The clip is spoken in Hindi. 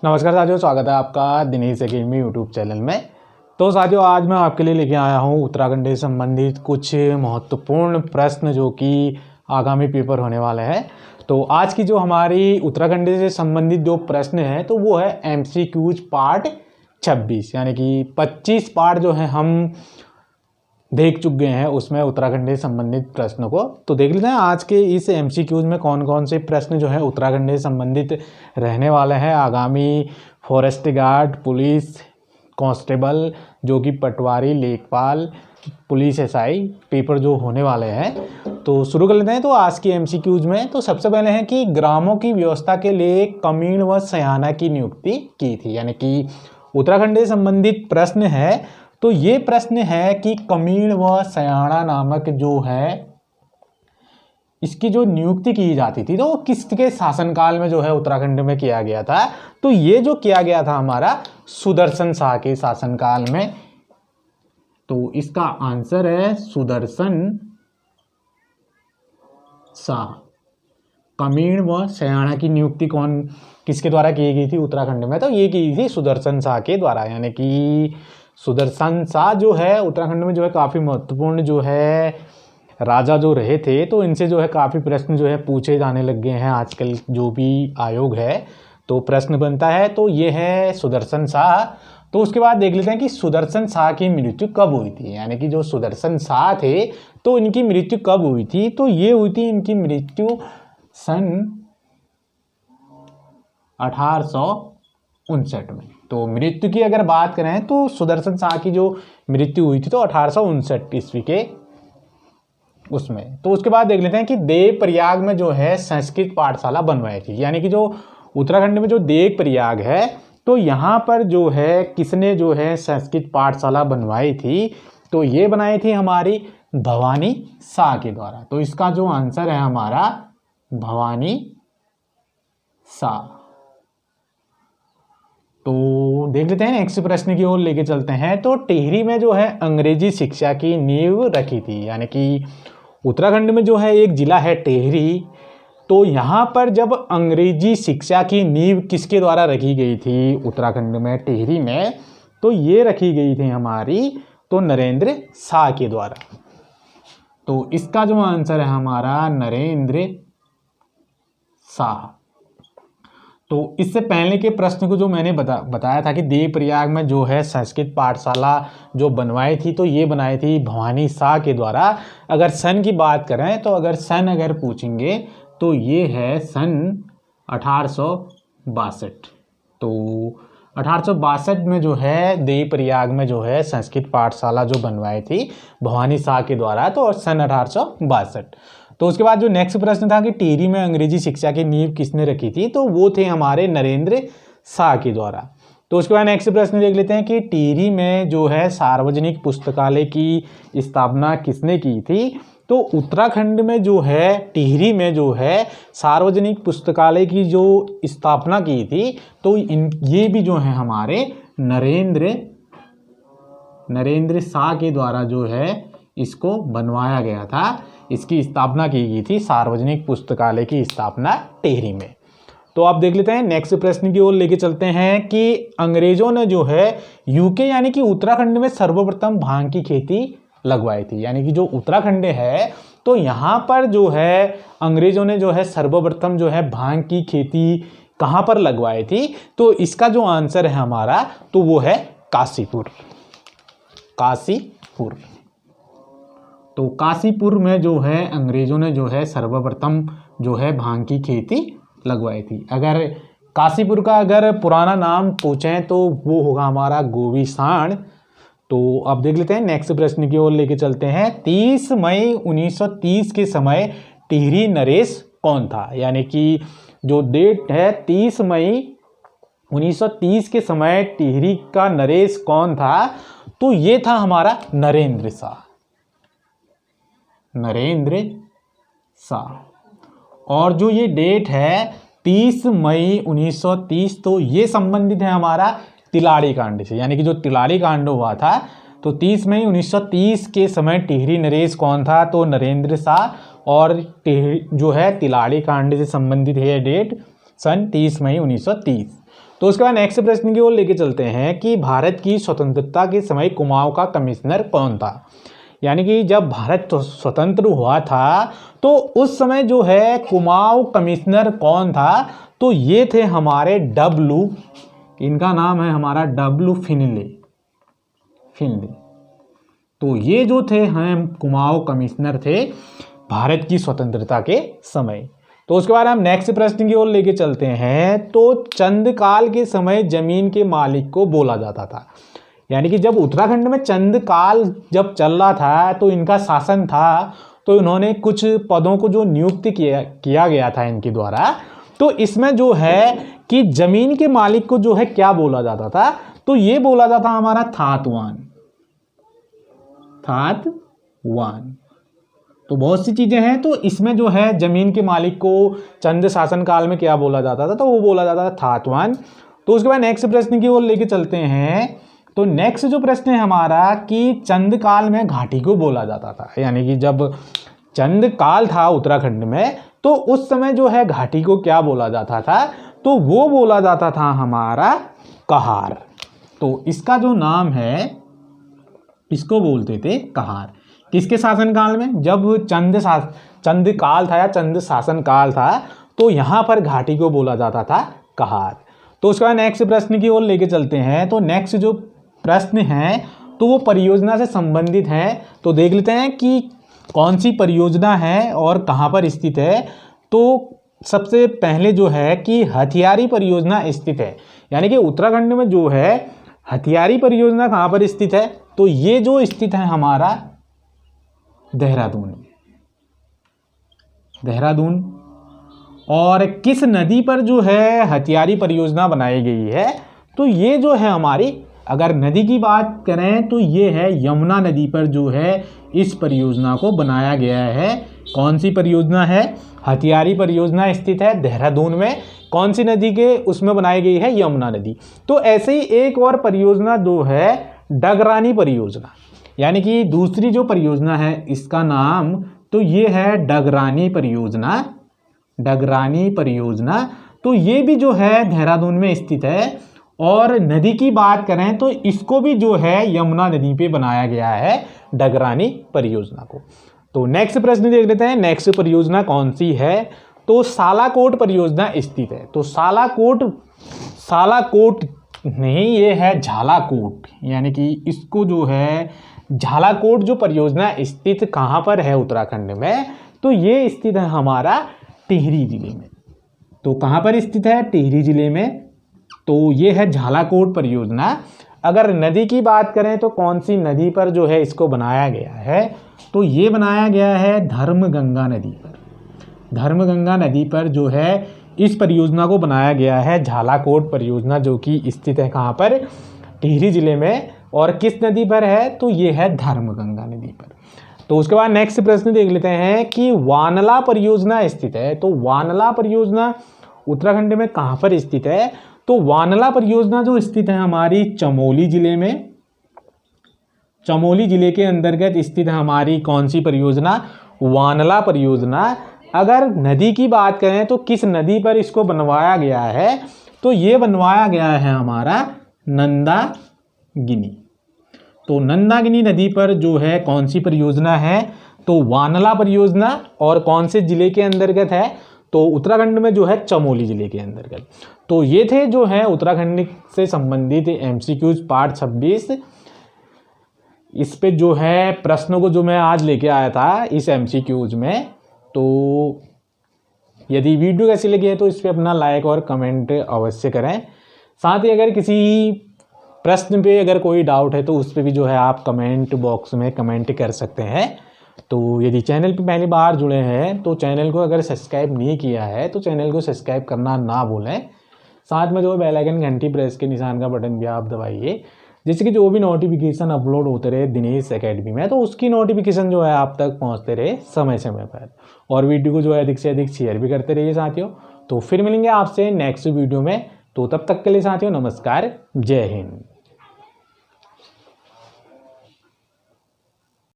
नमस्कार साथियों, स्वागत है आपका दिनेश अकेडमी यूट्यूब चैनल में। तो साथियों, आज मैं आपके लिए लेके आया हूँ उत्तराखंड से संबंधित कुछ महत्वपूर्ण प्रश्न जो कि आगामी पेपर होने वाले हैं। तो आज की जो हमारी उत्तराखंड से संबंधित जो प्रश्न है तो वो है MCQs पार्ट 26, यानी कि 25 पार्ट जो है हम देख चुके हैं उसमें उत्तराखंड से संबंधित प्रश्नों को। तो देख लेते हैं आज के इस MCQs में कौन कौन से प्रश्न जो है उत्तराखंड से संबंधित रहने वाले हैं। आगामी फॉरेस्ट गार्ड, पुलिस कांस्टेबल, जो कि पटवारी, लेखपाल, पुलिस SI पेपर जो होने वाले हैं। तो शुरू कर लेते हैं। तो आज के MCQs में तो सबसे पहले है कि ग्रामों की व्यवस्था के लिए कमीण व सयाना की नियुक्ति की थी, यानी कि उत्तराखंड से संबंधित प्रश्न है। तो ये प्रश्न है कि कमीण व सयाना नामक जो है इसकी जो नियुक्ति की जाती थी तो वो किसके शासनकाल में जो है उत्तराखंड में किया गया था। तो ये जो किया गया था हमारा सुदर्शन शाह के शासनकाल में। तो इसका आंसर है सुदर्शन शाह। कमीण व सयाना की नियुक्ति किसके द्वारा की गई थी उत्तराखंड में? तो ये की थी सुदर्शन शाह के द्वारा, यानी कि सुदर्शन शाह जो है उत्तराखंड में जो है काफ़ी महत्वपूर्ण जो है राजा जो रहे थे। तो इनसे जो है काफ़ी प्रश्न जो है पूछे जाने लग गए हैं आजकल, जो भी आयोग है तो प्रश्न बनता है। तो ये है सुदर्शन शाह। तो उसके बाद देख लेते हैं कि सुदर्शन शाह की मृत्यु कब हुई थी, यानी कि जो सुदर्शन शाह थे तो इनकी मृत्यु कब हुई थी? तो ये हुई थी इनकी मृत्यु सन 1859 में। तो मृत्यु की अगर बात करें तो सुदर्शन शाह की जो मृत्यु हुई थी तो 1859 ईस्वी के उसमें। तो उसके बाद देख लेते हैं कि देवप्रयाग में जो है संस्कृत पाठशाला बनवाई थी, यानी कि जो उत्तराखंड में जो देवप्रयाग है तो यहाँ पर जो है किसने जो है संस्कृत पाठशाला बनवाई थी? तो ये बनाई थी हमारी भवानी शाह के द्वारा। तो इसका जो आंसर है हमारा भवानी शाह। तो देख लेते हैं नेक्स्ट प्रश्न की ओर लेके चलते हैं। तो टिहरी में जो है अंग्रेजी शिक्षा की नींव रखी थी, यानी कि उत्तराखंड में जो है एक जिला है टिहरी। तो यहाँ पर जब अंग्रेजी शिक्षा की नींव किसके द्वारा रखी गई थी उत्तराखंड में टिहरी में? तो ये रखी गई थी हमारी तो नरेंद्र शाह के द्वारा। तो इसका जो आंसर है हमारा नरेंद्र शाह। तो इससे पहले के प्रश्न को जो मैंने बताया था कि देवप्रयाग में जो है संस्कृत पाठशाला जो बनवाई थी तो ये बनाई थी भवानी शाह के द्वारा। अगर सन की बात करें तो अगर पूछेंगे तो ये है सन 1862। तो 1862 में जो है देवप्रयाग में जो है संस्कृत पाठशाला जो बनवाई थी भवानी शाह के द्वारा, तो सन 1862। तो उसके बाद जो नेक्स्ट प्रश्न था कि टिहरी में अंग्रेजी शिक्षा की नींव किसने रखी थी? तो वो थे हमारे नरेंद्र शाह के द्वारा। तो उसके बाद नेक्स्ट प्रश्न देख लेते हैं कि टिहरी में जो है सार्वजनिक पुस्तकालय की स्थापना किसने की थी? तो उत्तराखंड में जो है टिहरी में जो है सार्वजनिक पुस्तकालय की जो स्थापना की थी तो ये भी जो है हमारे नरेंद्र शाह के द्वारा जो है इसको बनवाया गया था। इसकी स्थापना की गई थी, सार्वजनिक पुस्तकालय की स्थापना टिहरी में। तो आप देख लेते हैं नेक्स्ट प्रश्न की ओर लेके चलते हैं कि अंग्रेजों ने जो है UK यानी कि उत्तराखंड में सर्वप्रथम भांग की खेती लगवाई थी, यानी कि जो उत्तराखंड है तो यहाँ पर जो है अंग्रेजों ने जो है सर्वप्रथम जो है भांग की खेती कहाँ पर लगवाई थी? तो इसका जो आंसर है हमारा तो वो है काशीपुर। तो काशीपुर में जो है अंग्रेजों ने जो है सर्वप्रथम जो है भांग की खेती लगवाई थी। अगर काशीपुर का अगर पुराना नाम पूछें तो वो होगा हमारा गोविसाण। तो अब देख लेते हैं नेक्स्ट प्रश्न की ओर लेके चलते हैं। 30 मई 1930 के समय टिहरी नरेश कौन था? यानी कि जो डेट है 30 मई 1930 के समय टिहरी का नरेश कौन था? तो ये था हमारा नरेंद्र शाह। और जो ये डेट है 30 मई 1930 तो ये संबंधित है हमारा तिलाड़ी कांड से, यानी कि जो तिलाड़ी कांड हुआ था तो 30 मई 1930 के समय टिहरी नरेश कौन था? तो नरेंद्र शाह। और जो है तिलाड़ी कांड से संबंधित है डेट सन 30 मई 1930। तो उसके बाद नेक्स्ट प्रश्न की ओर लेके चलते हैं कि भारत की स्वतंत्रता के समय कुमाऊं का कमिश्नर कौन था। यानी कि जब भारत स्वतंत्र हुआ था तो उस समय जो है कुमाऊं कमिश्नर कौन था, तो ये थे हमारे इनका नाम है हमारा डब्ल्यू फिनले। तो ये जो थे हम कुमाऊं कमिश्नर थे भारत की स्वतंत्रता के समय। तो उसके बाद हम नेक्स्ट प्रश्न की ओर लेके चलते हैं। तो चंदकाल के समय जमीन के मालिक को बोला जाता था। यानी कि जब उत्तराखंड में चंदकाल जब चल रहा था तो इनका शासन था, तो इन्होंने कुछ पदों को जो नियुक्त किया गया था इनके द्वारा, तो इसमें जो है कि जमीन के मालिक को जो है क्या बोला जाता था, तो ये बोला जाता हमारा थातवान। तो बहुत सी चीजें हैं, तो इसमें जो है जमीन के मालिक को चंद शासन काल में क्या बोला जाता था, तो वो बोला जाता था थातवान। तो उसके बाद नेक्स्ट प्रश्न की ओर लेके चलते हैं। तो नेक्स्ट जो प्रश्न है हमारा कि चंद काल में घाटी को बोला जाता था। यानी कि जब चंद काल था उत्तराखंड में तो उस समय जो है घाटी को क्या बोला जाता था, तो वो बोला जाता था हमारा कहार। तो इसका जो नाम है इसको बोलते थे कहार। किसके शासन काल में, जब चंद काल था या चंद शासन काल था, तो यहाँ पर घाटी को बोला जाता था कहार। तो उसके बाद नेक्स्ट प्रश्न की ओर लेके चलते हैं। तो नेक्स्ट जो प्रश्न है तो वो परियोजना से संबंधित है। तो देख लेते हैं कि कौन सी परियोजना है और कहाँ पर स्थित है। तो सबसे पहले जो है कि हथियारी परियोजना स्थित है। यानी कि उत्तराखंड में जो है हथियारी परियोजना कहाँ पर स्थित है, तो ये जो स्थित है हमारा देहरादून। और किस नदी पर जो है हथियारी परियोजना बनाई गई है, तो ये जो है हमारी, अगर नदी की बात करें तो ये है यमुना नदी पर जो है इस परियोजना को बनाया गया है। कौन सी परियोजना है, हथियारी परियोजना स्थित है देहरादून में। कौन सी नदी के उसमें बनाई गई है, यमुना नदी। तो ऐसे ही एक और परियोजना जो है डगरानी परियोजना। यानी कि दूसरी जो परियोजना है इसका नाम तो ये है डगरानी परियोजना। तो ये भी जो है देहरादून में स्थित है। और नदी की बात करें तो इसको भी जो है यमुना नदी पे बनाया गया है डगरानी परियोजना को। तो नेक्स्ट प्रश्न देख लेते हैं, नेक्स्ट परियोजना कौन सी है, तो सालाकोट परियोजना स्थित है। तो सालाकोट नहीं, ये है झालाकोट। यानी कि इसको जो है झालाकोट जो परियोजना स्थित कहाँ पर है उत्तराखंड में, तो ये स्थित है हमारा टिहरी जिले में। तो कहाँ पर स्थित है, टिहरी जिले में। तो ये है झालाकोट परियोजना। अगर नदी की बात करें तो कौन सी नदी पर जो है इसको बनाया गया है, तो ये बनाया गया है धर्मगंगा नदी पर जो है इस परियोजना को बनाया गया है झालाकोट परियोजना, जो कि स्थित है कहाँ पर, टिहरी जिले में। और किस नदी पर है, तो ये है धर्मगंगा नदी पर। तो उसके बाद नेक्स्ट प्रश्न देख लेते हैं कि वानला परियोजना स्थित है। तो वानला परियोजना उत्तराखंड में कहाँ पर स्थित है, तो वानला परियोजना जो स्थित है हमारी चमोली जिले में। चमोली जिले के अंतर्गत स्थित है हमारी कौन सी परियोजना, वानला परियोजना। अगर नदी की बात करें तो किस नदी पर इसको बनवाया गया है, तो ये बनवाया गया है हमारा नंदागिनी। तो नंदागिनी नदी पर जो है कौन सी परियोजना है, तो वानला परियोजना। और कौन से जिले के अंतर्गत है, तो उत्तराखंड में जो है चमोली जिले के अंतर्गत। तो ये थे जो है उत्तराखंड से संबंधित MCQs पार्ट 26। इस पे जो है प्रश्नों को जो मैं आज लेके आया था इस MCQs में। तो यदि वीडियो कैसी लगी है तो इस पर अपना लाइक और कमेंट अवश्य करें। साथ ही अगर किसी प्रश्न पे अगर कोई डाउट है तो उस पर भी जो है आप कमेंट बॉक्स में कमेंट कर सकते हैं। तो यदि चैनल पे पहली बार जुड़े हैं तो चैनल को अगर सब्सक्राइब नहीं किया है तो चैनल को सब्सक्राइब करना ना भूलें। साथ में जो बेल आइकन घंटी प्रेस के निशान का बटन भी आप दबाइए, जिससे कि जो भी नोटिफिकेशन अपलोड होते रहे दिनेश एकेडमी में, तो उसकी नोटिफिकेशन जो है आप तक पहुंचते रहे समय समय पर। और वीडियो को जो है अधिक से अधिक शेयर भी करते रहिए साथियों। तो फिर मिलेंगे आपसे नेक्स्ट वीडियो में। तो तब तक के लिए साथियों नमस्कार, जय हिंद।